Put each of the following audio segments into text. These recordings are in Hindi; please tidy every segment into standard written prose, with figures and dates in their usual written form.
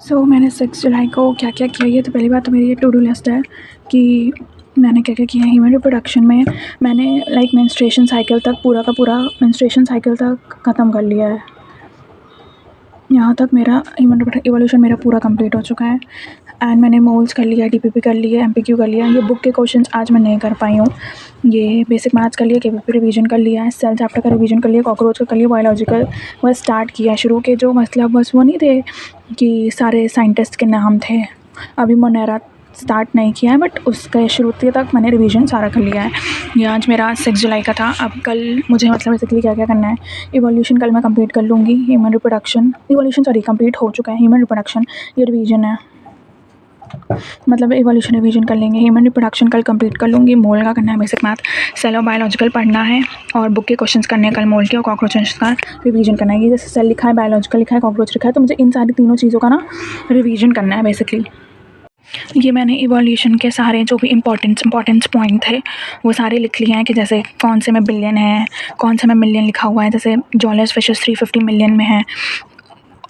मैंने 6 जुलाई को क्या क्या किया, ये तो पहली बात तो मेरी ये टू डू लिस्ट है कि मैंने क्या क्या किया है। ह्यूमन रिप्रोडक्शन में मैंने मेंस्ट्रुएशन साइकिल तक पूरा का पूरा मेंस्ट्रुएशन साइकिल तक ख़त्म कर लिया है। यहाँ तक मेरा ह्यूमन इवोल्यूशन मेरा पूरा कंप्लीट हो चुका है। एंड मैंने मोल्स कर लिया, डीपीपी कर लिया, एमपीक्यू कर लिया। ये बुक के क्वेश्चंस आज मैं नहीं कर पाई हूँ। ये बेसिक मैथ्स कर लिया, केपीपी रिवीजन कर लिया है, सेल चैप्टर का रिवीजन कर लिया, कॉकरोच का कर लिया, बायोलॉजिकल बस स्टार्ट किया है। शुरू के जो मतलब बस वो नहीं थे कि सारे साइंटिस्ट के नाम थे, अभी मोनेरा स्टार्ट नहीं किया है, बट उसका शुरू तक मैंने रिवीजन सारा कर लिया है। ये आज मेरा 6 जुलाई का था। अब कल मुझे मतलब बेसिकली क्या क्या करना है। इवोल्यूशन कल मैं कंप्लीट कर लूँगी। ह्यूमन रिप्रोडक्शन कंप्लीट हो चुका है। ह्यूमन रिप्रोडक्शन ये रिवीजन है, मतलब इवोल्यूशन रिवीजन कर लेंगे। ह्यूमन रिप्रोडक्शन कल कंप्लीट कर लूँगी। मोल का करना है बेसिक मैथ, सेल और बायोलॉजिकल पढ़ना है, और बुक के क्वेश्चंस करने हैं कल मोल के, और कॉकरोचेस का रिवीजन करना है। ये जैसे सेल लिखा है, बायोलॉजिकल लिखा है, कॉकरोच लिखा है, तो मुझे इन सारी तीनों चीज़ों का ना रिवीजन करना है बेसिकली। ये मैंने इवोल्यूशन के सारे जो भी इम्पोर्टेंस पॉइंट थे वो सारे लिख लिए हैं कि जैसे कौन से में बिलियन है, कौन से में मिलियन लिखा हुआ है। जैसे जॉलेस फिशेस 350 मिलियन में है।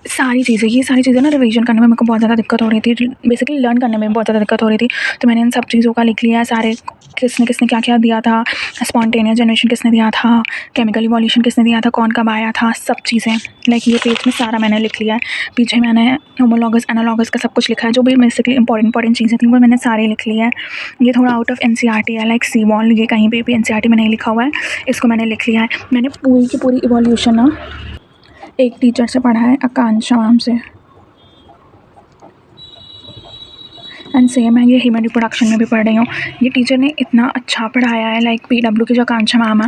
ये सारी चीज़ें ना रिवीजन करने में मेरे को बहुत ज़्यादा दिक्कत हो रही थी, बेसिकली लर्न करने में बहुत ज़्यादा दिक्कत हो रही थी। तो मैंने इन सब चीज़ों का लिख लिया है सारे, किसने किसने क्या क्या दिया था, स्पॉन्टेनियस जनरेशन किसने दिया था, केमिकल इवोल्यूशन किसने दिया था, कौन कब आया था, सब चीज़ें ये पेज में सारा मैंने लिख लिया है। पीछे मैंने होमोलॉगस एनालॉगस का सब कुछ लिखा है, जो भी बेसिकली इंपॉर्टेंट चीज़ें थी वो मैंने सारी लिख ली है। ये थोड़ा आउट ऑफ एनसीईआरटी है, सी वॉल, ये कहीं पे भी एनसीईआरटी में नहीं लिखा हुआ है, इसको मैंने लिख लिया है। मैंने पूरी की पूरी इवोल्यूशन ना एक टीचर से पढ़ा है, आकांक्षा मैम से, एंड सेम है ये ह्यूमन रिप्रोडक्शन में भी पढ़ रही हूँ। ये टीचर ने इतना अच्छा पढ़ाया है, पीडब्ल्यू की जो आकांक्षा मैम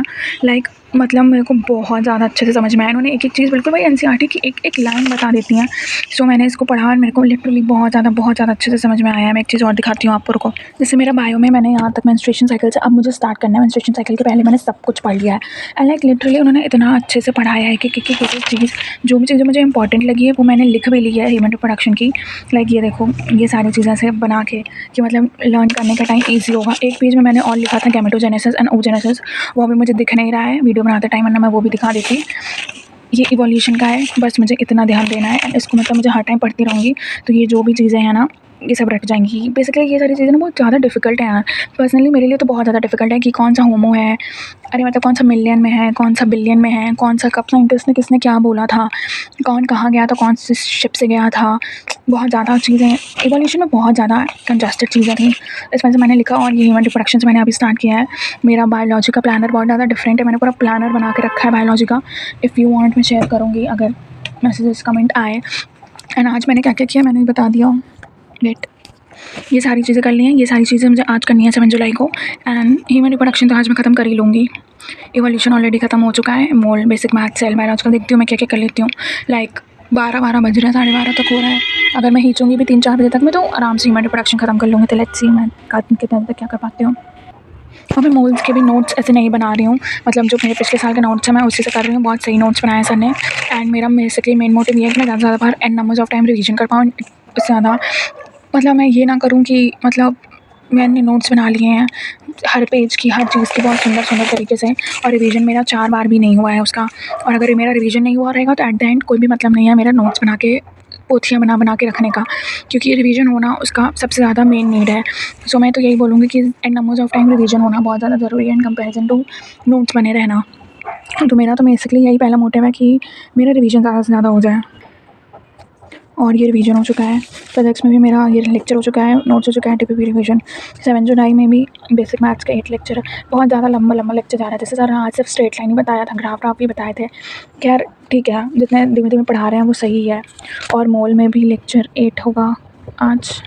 है, मतलब मेरे को बहुत ज़्यादा अच्छे से समझ में आया। उन्होंने एक एक चीज़ बिल्कुल भाई एनसीईआरटी की एक लाइन बता देती हैं। सो मैंने इसको पढ़ा और मेरे को लिटरली बहुत ज़्यादा अच्छे से समझ में आया है। मैं एक चीज़ और दिखाती हूँ आपको, रुको। जैसे मेरा बायो में मैंने यहाँ तक मेंस्ट्रुएशन साइकिल से, अब मुझे स्टार्ट करना है। मेंस्ट्रुएशन साइकिल के पहले मैंने सब कुछ पढ़ लिया है, एंड लिटरली उन्होंने इतना अच्छे से पढ़ाया है कि एक चीज़, जो भी चीज़ें मुझे इंपॉर्टेंट लगी है वो मैंने लिख भी ली है ह्यूमन रिप्रोडक्शन की। ये देखो, ये सारी चीज़ें से बना के कि मतलब लर्न करने का टाइम ईजी होगा। एक पेज में मैंने और लिखा था गैमेटोजेनेसिस एंड oogenesis, वो अभी मुझे दिख नहीं रहा है वीडियो बनाते टाइम, वरना मैं वो भी दिखा देती। ये इवोल्यूशन का है, बस मुझे इतना ध्यान देना है, एंड इसको मतलब मुझे हर टाइम पढ़ती रहूँगी, तो ये जो भी चीज़ें हैं ना ये सब रट जाएंगी। बेसिकली ये सारी चीज़ें ना बहुत ज़्यादा डिफिकल्ट है यार, पर्सनली मेरे लिए तो बहुत ज़्यादा डिफिकल्ट है कि कौन सा होमो है, अरे मतलब कौन सा मिलियन में है, कौन सा बिलियन में है, कौन सा कब साइंटिस्ट ने किसने क्या बोला था, कौन कहाँ गया था, कौन सी शिप से गया था। बहुत ज़्यादा चीज़ें इवोल्यूशन में, बहुत ज़्यादा कंजस्टेड चीज़ें थी, इस वजह से मैंने लिखा। और ये ह्यूमन रिप्रोडक्शन से मैंने अभी स्टार्ट किया है। मेरा बायोलॉजी का प्लानर बहुत ज़्यादा डिफरेंट है, मैंने पूरा प्लानर बना के रखा है बायोलॉजी का। इफ़ यू वांट मैं शेयर करूँगी अगर मैसेजेस कमेंट आए। एंड आज मैंने क्या क्या किया मैंने बता दिया। वेट, ये सारी चीज़ें कर ली हैं, ये सारी चीज़ें मुझे आज करनी है 7 जुलाई को। एंड ह्यूमन रिप्रोडक्शन तो आज मैं ख़त्म कर ही लूँगी। इवोल्यूशन ऑलरेडी ख़त्म हो चुका है। मोल, बेसिक मैथ, सेल बायोलॉजिकल देखती हूँ मैं क्या क्या कर लेती हूँ। 12 बज रहे हैं, 12:30 तक हो रहा है। अगर मैं खींचूँगी भी 3-4 बजे तक में, तो आराम से ह्यूमन रिप्रोडक्शन ख़त्म कर लूँगी। तो लेट्स सी मैं कितने तक क्या कर पाती हूँ। और मैं मोल्स के भी नोट्स ऐसे नहीं बना रही हूँ, मतलब जो मेरे पिछले साल के नोट्स हैं मैं उसी से कर रही हूँ। बहुत सही नोट्स बनाए सर ने। एंड मेरा बेसिकली मेन मोटिव ये है कि मैं ज़्यादा बार and numbers of time revision कर पाऊँ। उससे ज़्यादा मतलब मैं ये ना करूँ कि मतलब मैंने नोट्स बना लिए हैं हर पेज की, हर चीज़ की बहुत सुंदर तरीके से, और रिवीजन मेरा 4 बार भी नहीं हुआ है उसका। और अगर मेरा रिवीजन नहीं हुआ रहेगा तो एट द एंड कोई भी मतलब नहीं है मेरा नोट्स बना के, पोथियाँ बना के रखने का, क्योंकि रिवीजन होना उसका सबसे ज़्यादा मेन नीड है। सो मैं तो यही बोलूँगी कि and numbers of time revision होना बहुत ज़्यादा ज़रूरी है इन कंपैरिजन टू नोट्स बने रहना। तो मेरा तो बेसिकली यही पहला मोटिव है कि मेरा रिवीजन ज़्यादा से ज़्यादा हो जाए। और ये रिवीजन हो चुका है। फिजिक्स में भी मेरा ये लेक्चर हो चुका है, नोट्स हो चुका है, टीपीपी रिवीजन। 7 जुलाई में भी बेसिक मैथ्स का 8 लेक्चर है। बहुत ज़्यादा लंबा लेक्चर जा रहा है। जैसे सर आज सिर्फ स्ट्रेट लाइन ही बताया था, ग्राफ भी बताए थे। खैर ठीक है, जितने धीमे पढ़ा रहे हैं वो सही है। और मोल में भी लेक्चर 8 होगा आज।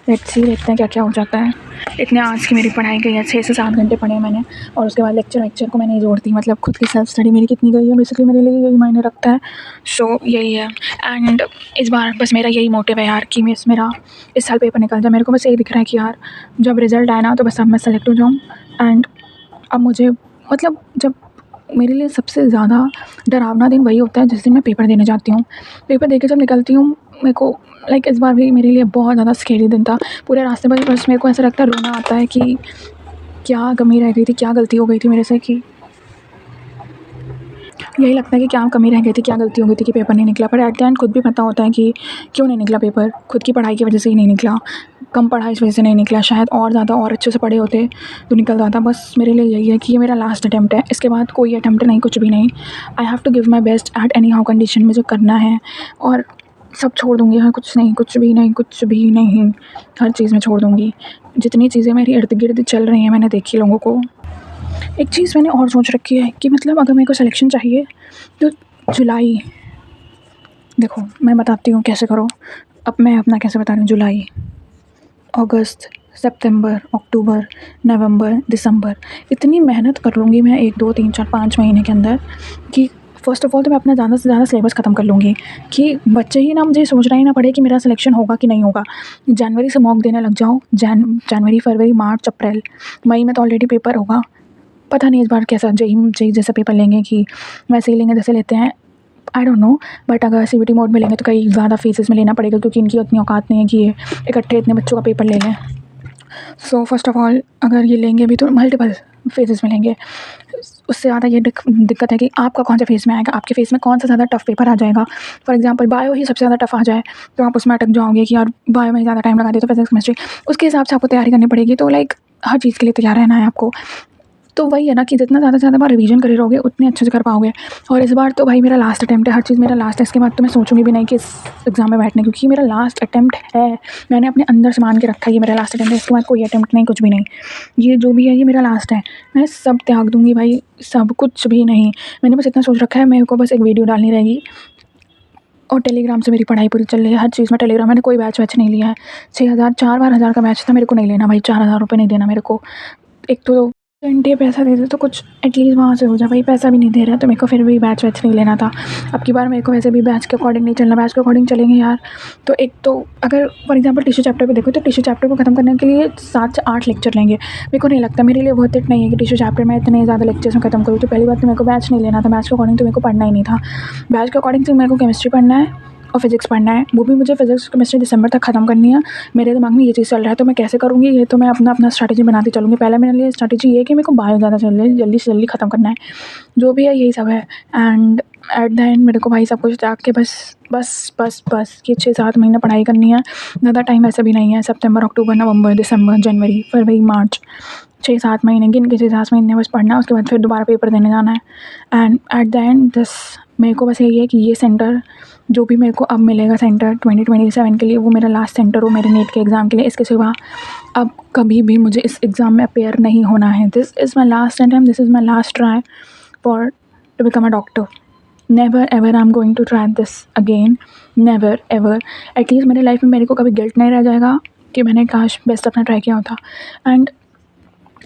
लेट्स सी, देखते हैं क्या क्या हो जाता है। इतने आज की मेरी पढ़ाई गई है, 6 से 7 घंटे पढ़े मैंने, और उसके बाद लेक्चर को मैं नहीं जोड़ती। मतलब खुद की सेल्फ स्टडी मेरी कितनी गई है बेसिकली मेरे लिए यही मायने रखता है। सो यही है। एंड इस बार बस मेरा यही मोटिव है यार कि मेरा इस साल पेपर निकल जाए। मेरे को बस यही दिख रहा है कि यार जब रिज़ल्ट आए ना तो बस अब मैं सेलेक्ट हो जाऊँ। एंड अब मुझे मतलब जब मेरे लिए सबसे ज़्यादा डरावना दिन वही होता है जिस दिन मैं पेपर देने जाती हूँ। पेपर दे के जब निकलती हूँ मेरे को इस बार भी मेरे लिए बहुत ज़्यादा स्केरी दिन था। पूरे रास्ते पर बस मेरे को ऐसा लगता है, रोना आता है कि क्या कमी रह गई थी, क्या गलती हो गई थी मेरे से कि यही लगता है कि क्या कमी रह गई थी, क्या गलती हो गई थी कि पेपर नहीं निकला। पर एट द एंड खुद भी पता होता है कि क्यों नहीं निकला पेपर, खुद की पढ़ाई की वजह से ही नहीं निकला, कम पढ़ा इस वजह से नहीं निकला। शायद और ज़्यादा और अच्छे से पढ़े होते तो निकल जाता। बस मेरे लिए यही है कि ये मेरा लास्ट अटैम्प्ट है, इसके बाद कोई अटैम्प्ट नहीं, कुछ भी नहीं। I have to give my best at any how condition, मुझे करना है और सब छोड़ दूँगी। हाँ, कुछ नहीं, कुछ भी नहीं, कुछ भी नहीं, हर चीज़ में छोड़ दूँगी। जितनी चीज़ें मेरी इर्द-गिर्द चल रही हैं मैंने देखी लोगों को। एक चीज़ मैंने और सोच रखी है कि मतलब अगर मेरे को सिलेक्शन चाहिए तो जुलाई, देखो मैं बताती हूँ कैसे करो। अब मैं अपना कैसे बता रही हूँ। जुलाई, अगस्त, सितंबर, अक्टूबर, नवंबर, दिसंबर, इतनी मेहनत कर लूँगी मैं 1, 2, 3, 4, 5 महीने के अंदर कि फ़र्स्ट ऑफ़ ऑल तो मैं अपना ज़्यादा से ज़्यादा सिलेबस ख़त्म कर लूँगी कि बच्चे ही ना मुझे सोचना ही ना पड़े कि मेरा सिलेक्शन होगा कि नहीं होगा। जनवरी से मॉक देने लग जाओ, जनवरी, फरवरी, मार्च, अप्रैल, मई में तो ऑलरेडी पेपर होगा। पता नहीं इस बार कैसा जेईई जैसा पेपर लेंगे कि वैसे ही लेंगे जैसे लेते हैं, आई डोंट नो। बट अगर सीबीटी मोड में लेंगे तो कई ज़्यादा फेजेस में लेना पड़ेगा क्योंकि इनकी उतनी औकात नहीं है कि ये इकट्ठे इतने बच्चों का पेपर ले लें। सो फर्स्ट ऑफ ऑल अगर ये लेंगे भी तो मल्टीपल फेजेस में लेंगे। उससे ज़्यादा ये दिक्कत है कि आपका कौन से फेज़ में आएगा, आपके फेज़ में कौन सा ज़्यादा टफ पेपर आ जाएगा। फॉर एग्जांपल बायो ही सबसे ज़्यादा टफ आ जाए तो आप उसमें अटक जाओगे कि यार बायो में ज़्यादा टाइम लगा दिया तो फिजिक्स केमिस्ट्री, उसके हिसाब से आपको तैयारी करनी पड़ेगी। तो लाइक हर चीज़ के लिए तैयार रहना है आपको। तो वही है ना कि जितना ज़्यादा से ज़्यादा बार रिवीजन करे रहोगे उतने अच्छे से कर पाओगे। और इस बार तो भाई मेरा लास्ट अटैम्प्ट है, हर चीज़ मेरा लास्ट है। इसके बाद तो मैं सोचूंगी भी नहीं कि इस एग्ज़ाम में बैठने, क्योंकि मेरा लास्ट अटैम्प्ट है। मैंने अपने अंदर से मान के रखा है ये मेरा लास्ट अटैम्प्ट है, इसके बाद कोई अटैम्प्ट नहीं, कुछ भी नहीं। ये जो भी है ये मेरा लास्ट है, मैं सब त्याग दूँगी भाई, सब कुछ भी नहीं। मैंने बस इतना सोच रखा है, मेरे को बस एक वीडियो डालनी रहेगी और टेलीग्राम से मेरी पढ़ाई पूरी चल रही है। हर चीज़ में टेलीग्राम, मैंने कोई बैच वैच नहीं लिया है। 6,000 4 बार हज़ार का बैच था, मेरे को नहीं लेना भाई, 4,000 रुपये नहीं देना मेरे को। एक तो घंटे पैसा दे दे तो कुछ एटलीस्ट वहाँ से हो जाए भाई, पैसा भी नहीं दे रहा तो मेरे को फिर भी बैच वैच नहीं लेना था। अब की बार मेरे को वैसे भी बैच के अकॉर्डिंग नहीं चलना, बैच के अकॉर्डिंग चलेंगे यार तो एक तो अगर फॉर एग्जांपल टिश्यू चैप्टर पे देखो तो टिश्यू चैप्टर को खत्म करने के लिए 7 से 8 लेक्चर लेंगे। मेरे को नहीं लगता, मेरे लिए वर्थ इट नहीं है कि टिश्यू चैप्टर में इतने ज़्यादा लेक्चर्स में खत्म करूँ। तो पहली बात तो मेरे को बैच नहीं लेना था, बैच के अकॉर्डिंग तो मेरे को पढ़ना ही नहीं था। बैच के अकॉर्डिंग से मेरे को केमिस्ट्री पढ़ना है और फिजिक्स पढ़ना है, वो भी मुझे फिजिक्स केमिस्ट्री दिसंबर तक खत्म करनी है। मेरे दिमाग में ये चीज़ चल रहा है तो मैं कैसे करूँगी, ये तो मैं अपना स्ट्रैटेजी बनाती चलूँगी। पहले मेरे लिए स्ट्रैटेजी ये है कि मेरे को बायो ज़्यादा जल्दी से जल्दी ख़त्म करना है, जो भी है यही सब है। एंड एट द एंड मेरे को भाई सब कुछ त्याग के बस बस बस बस ये 6-7 महीने पढ़ाई करनी है। ज़्यादा टाइम वैसे भी नहीं है, सितंबर, अक्टूबर, नवंबर, दिसंबर, जनवरी, फरवरी, मार्च, 6-7 महीने गिन के 6-7 महीने बस पढ़ना है। उसके बाद फिर दोबारा पेपर देने जाना है। And at the end this मेरे को बस यही है कि ये सेंटर जो भी मेरे को अब मिलेगा सेंटर 2027 के लिए, वो मेरा लास्ट सेंटर हो मेरे नीट के एग्ज़ाम के लिए। इसके सिवा अब कभी भी मुझे इस एग्ज़ाम में अपेयर नहीं होना है। This is my last attempt, this is my last try for to become a doctor. Never ever I am going to try this again, never ever. At least मेरे लाइफ में मेरे को कभी गिल्ट नहीं रह जाएगा कि मैंने काश बेस्ट अपना ट्राई किया होता। एंड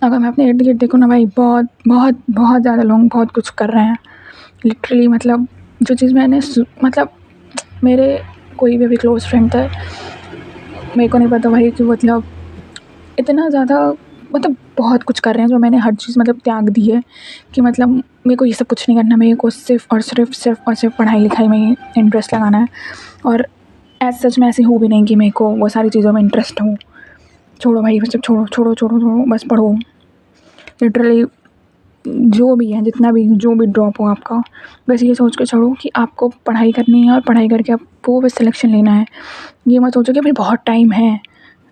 अगर मैं अपने इर्द गिर्द देखूँ ना भाई, बहुत बहुत बहुत ज़्यादा लोग बहुत कुछ कर रहे हैं लिटरली। मतलब जो चीज़ मैंने मतलब मेरे कोई भी अभी क्लोज़ फ्रेंड था, मेरे को नहीं पता भाई कि मतलब इतना ज़्यादा मतलब बहुत कुछ कर रहे हैं जो मैंने हर चीज़ मतलब त्याग दी है कि मतलब मेरे को ये सब कुछ नहीं करना। मेरे को सिर्फ पढ़ाई लिखाई में ही इंटरेस्ट लगाना है। और एज़ सच मैं ऐसी हूँ भी नहीं कि मेरे को वो सारी चीज़ों में इंटरेस्ट हो। छोड़ो भाई, बस छोड़ो छोड़ो छोड़ो छोड़ो, बस पढ़ो लिटरली। जो भी है, जितना भी जो भी ड्रॉप हो आपका, बस ये सोच के छोड़ो कि आपको पढ़ाई करनी है और पढ़ाई करके आपको बस सिलेक्शन लेना है। ये मत सोचो कि भाई बहुत टाइम है,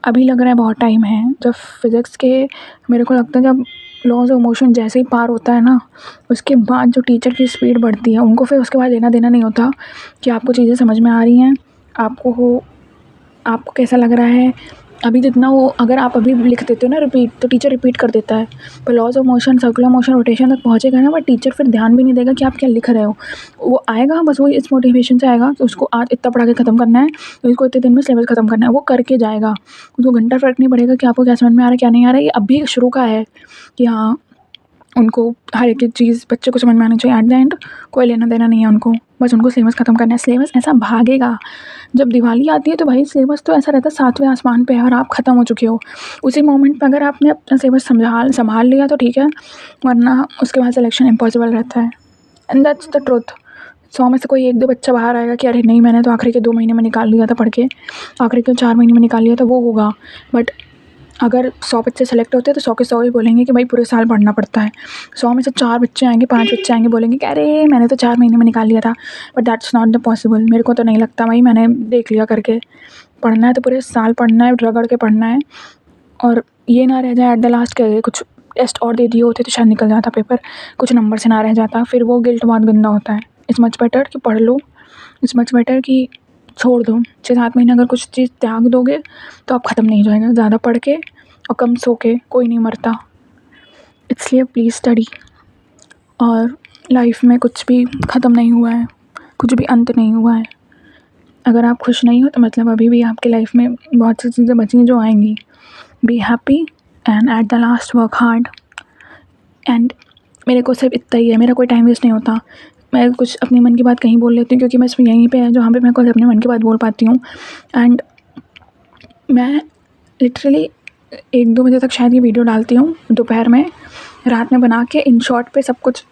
अभी लग रहा है बहुत टाइम है। जब फिज़िक्स के मेरे को लगता है जब लॉज ऑफ मोशन जैसे ही पार होता है ना, उसके बाद जो टीचर की स्पीड बढ़ती है, उनको फिर उसके बाद लेना देना नहीं होता कि आपको चीज़ें समझ में आ रही हैं, आपको कैसा लग रहा है। अभी जितना वो अगर आप अभी लिख देते हो ना रिपीट, तो टीचर रिपीट कर देता है। पर laws of motion, circular motion, rotation तक पहुँचेगा ना, बट टीचर फिर ध्यान भी नहीं देगा कि आप क्या लिख रहे हो। वो आएगा बस, वो इस मोटिवेशन से आएगा कि उसको आज इतना पढ़ा के ख़त्म करना है, तो इसको इतने दिन में सिलेबस ख़त्म करना है। वो करके जाएगा, उसको घंटा फ़र्क नहीं पड़ेगा कि आपको क्या समझ में आ रहा है क्या नहीं आ रहा है। ये अभी शुरू का है कि हाँ, उनको हर एक चीज़ बच्चे को समझ में आनी चाहिए। एट द एंड कोई लेना देना नहीं है उनको, बस उनको सिलेबस ख़त्म करना है। सिलेबस ऐसा भागेगा, जब दिवाली आती है तो भाई सिलेबस तो ऐसा रहता है 7वें आसमान पे है और आप ख़त्म हो चुके हो। उसी मोमेंट पे अगर आपने अपना सिलेबस संभाल लिया तो ठीक है, वरना उसके बाद सिलेक्शन इम्पॉसिबल रहता है। And that's the truth. 100 में से कोई 1-2 बच्चा बाहर आएगा कि अरे नहीं, मैंने तो आखिरी के 2 महीने में निकाल लिया था पढ़ के, आखिरी के 4 महीने में निकाल लिया था, वो होगा। बट अगर 100 बच्चे सेलेक्ट होते हैं तो 100 के 100 ही बोलेंगे कि भाई पूरे साल पढ़ना पड़ता है। 100 में से 4 बच्चे आएँगे, 5 बच्चे आएँगे, बोलेंगे कि अरे मैंने तो 4 महीने में निकाल लिया था। But that's not the possible. मेरे को तो नहीं लगता भाई, मैंने देख लिया करके। पढ़ना है तो पूरे साल पढ़ना है, रगड़ के पढ़ना है, और ये ना रह जाए एट द लास्ट के कुछ टेस्ट और दे दिए होते तो शायद निकल जाता पेपर, कुछ नंबर से ना रह जाता, फिर वो गिल्ट बहुत गंदा होता है। इट्स मच बेटर कि पढ़ लो, इट्स मच बेटर कि छोड़ दो। 6-7 महीने अगर कुछ चीज़ त्याग दोगे तो आप ख़त्म नहीं हो जाएगा। ज़्यादा पढ़ के और कम सो के कोई नहीं मरता, इसलिए प्लीज़ स्टडी। और लाइफ में कुछ भी ख़त्म नहीं हुआ है, कुछ भी अंत नहीं हुआ है। अगर आप खुश नहीं हो तो मतलब अभी भी आपकी लाइफ में बहुत सी चीज़ें बची हैं जो आएंगी। Be happy and at the last work hard. And मेरे को सिर्फ इतना ही है, मेरा कोई टाइम वेस्ट नहीं होता। मैं कुछ अपने मन की बात कहीं बोल लेती हूँ, क्योंकि मैं इसमें यहीं पे है जहाँ पे मैं खुद अपने मन की बात बोल पाती हूँ। एंड मैं लिटरली 1-2 बजे तक शायद ये वीडियो डालती हूँ दोपहर में, रात में बना के इन शॉर्ट पे सब कुछ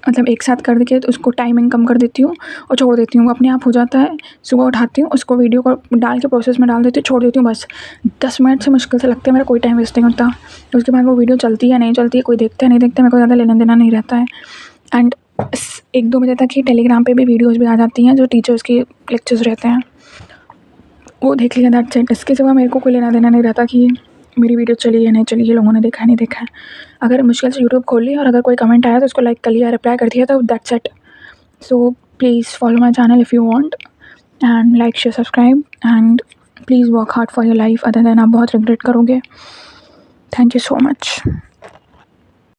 मतलब एक साथ कर के तो उसको टाइमिंग कम कर देती हूँ और छोड़ देती हूँ। अपने आप हो जाता है, सुबह उठाती हूँ, उसको वीडियो को डाल के प्रोसेस में डाल देती हूँ, छोड़ देती हूँ। बस 10 मिनट से मुश्किल से लगते हैं, मेरा कोई टाइम वेस्ट नहीं होता। उसके बाद वो वीडियो चलती है नहीं चलती है, कोई देखता है नहीं देखता, मेरे को ज़्यादा लेना देना नहीं रहता है। एंड 1-2 बजे तक ही टेलीग्राम पे भी वीडियोज़ भी आ जाती हैं जो टीचर्स की लेक्चर्स रहते हैं, वो देख लिया, दैट्स इट। इसके सिवा मेरे को कोई लेना देना नहीं रहता कि मेरी वीडियो चली है नहीं चली है, लोगों ने देखा है नहीं देखा है। अगर मुश्किल से यूट्यूब खोल लिया और अगर कोई कमेंट आया तो उसको लाइक कर लिया, रिप्लाई कर दिया, तो that's it. So please follow my channel if you want, and like share subscribe, and please work hard for your life, other than आप बहुत रिग्रेट करोगे। Thank you so much.